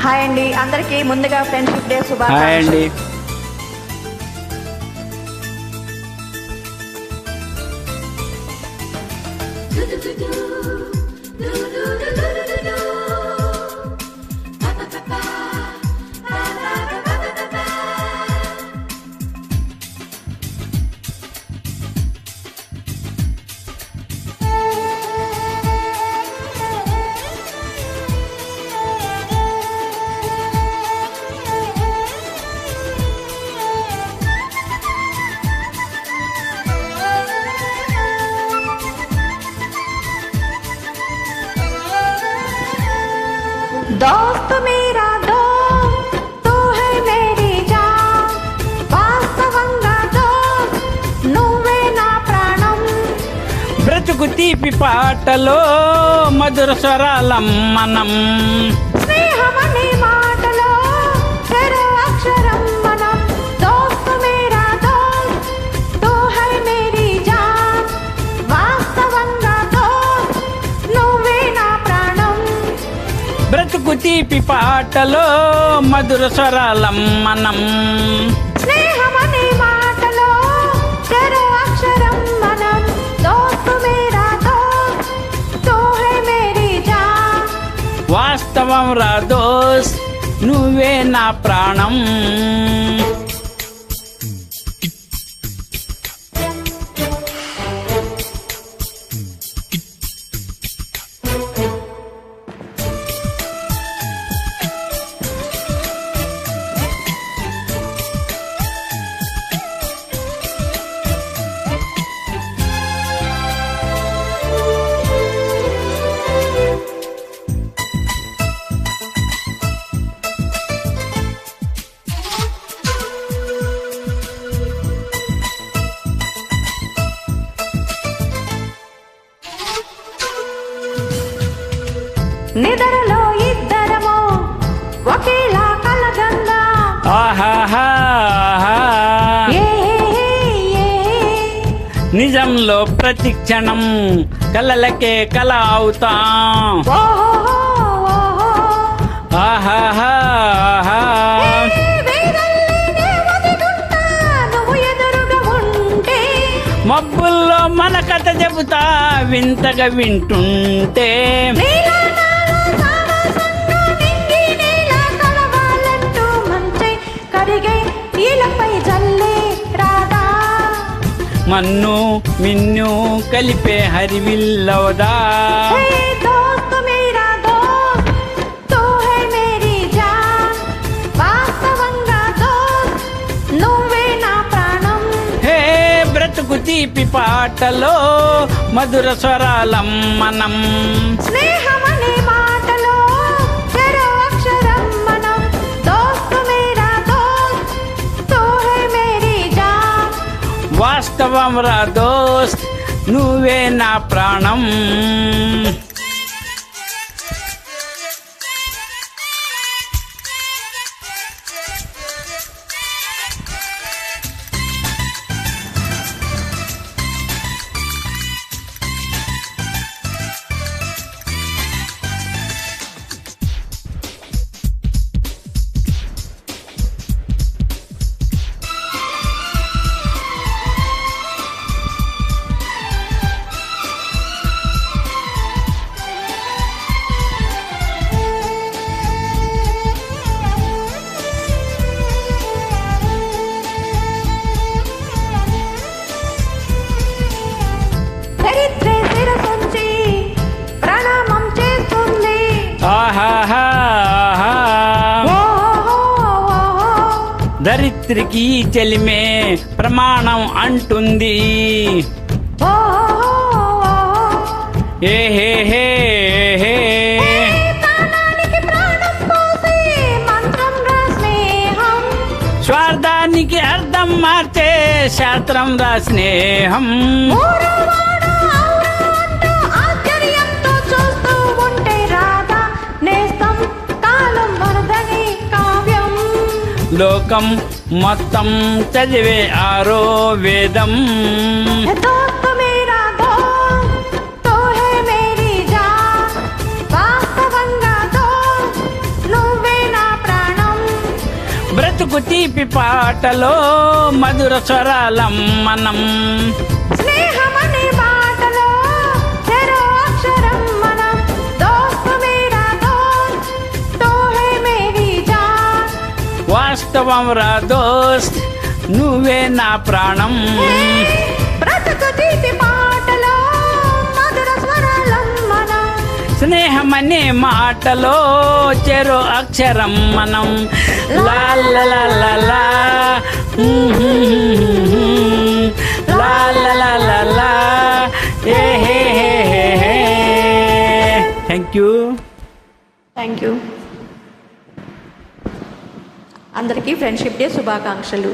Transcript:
Hi అండి అందరికీ ముందుగా ఫ్రెండ్షిప్ డే హాయ్ శుభాకాంక్షలు. అండి. दोस्त मेरा दोस्त तू है मेरी जान వాస్తవంగా దోస్త్ నువ్వే నా ప్రాణం. బ్రతుకు తీపి పాటలో మధుర స్వరాలం మనం. స్నేహమనే మాటలో చెరు అక్షరం మనం. దోస్త్ మేరా దోస్త్ తూ హై మేరీ జాన్ వాస్తవంగా దోస్త్ నువ్వే నా ప్రాణం. బ్రతుకు తీపి పాటలో మధుర స్వరాలం మనం. స్నేహమనే మాటలో చెరు అక్షరం మనం. దోస్త్ మేరా దోస్త్ తూ హై మేరీ జాన్ వాస్తవం రా దోస్త్ నువ్వే నా ప్రాణం. నిద్రలో ఇద్దరము ఒకేలా కలగంగా ఆహాహా ఏ ఏ నిజంలో ప్రతి క్షణం కలలకే కల అవుతాం. ఓహో ఆహాహా నువ్వు ఎదురుగా ఉంటే మబ్బుల్లో మన కథ చెబుతా వింతగా వింటుంటే. నీలా నాలో సావాసంగా నింగి నేల కలవాలంటూ మంచై కరిగై ఈలపై జల్లే రాదా. మన్ను మిన్ను కలిపే హరివిల్లవదా. హే దోస్త్ మేరా దోస్త్ తూ హై మేరీ జాన్ వాస్తవంగా దోస్త్ నువ్వే నా ప్రాణం. హే బ్రతుకు తీపి పాటలో మధుర స్వరాలం మనం. స్నేహమనే మాటలో చెరు అక్షరం మనం. దోస్త్ మేరా దోస్త్ తూ హై మేరీ జాన్ వాస్తవం రా దోస్త్ నువ్వే నా ప్రాణం. చరిత్రే శిరసుంచి ప్రణామం చేస్తుంది. ఆహాహా ఓహో ధరిత్రికి ఈ చెలిమే ప్రమాణం అంటుంది. ఏ హే హే హే ప్రాణానికి ప్రాణం పోసి మంత్రం రా స్నేహం. స్వార్థానికి అర్థం మార్చే శాస్త్రం రా స్నేహం. ఊరవాడ ఔరా అంటూ ఆశ్చర్యంతో చూస్తూ ఉంటే రాధా నేస్తం కాలం వరదని కావ్యం. లోకం మొత్తం చదివే ఆరో వేదం. దోస్త్ మేరా దోస్త్ తూ హై మేరీ జాన్ వాస్తవంగా దోస్త్ నువ్వే నా బ్రతుకు తీపి పాటలో మధుర స్వరాలం మనం స్నేహమనే మాటలో చెరో అక్షరం మనం దోస్త్ మేరా దోస్త్ తో హై మేరీ జాన్ వాస్తవం రా దోస్త్ నువ్వే నా ప్రాణం బ్రతుకు తీపి పాటలో మధుర స్వరాలం మనం స్నేహమనే మాటలో చెరో అక్షరం మనం లా లా లా లా లా లా లా లా లా లా ఏ hey hey hey thank you. Thank you. అందరికీ ఫ్రెండ్షిప్ డే శుభాకాంక్షలు.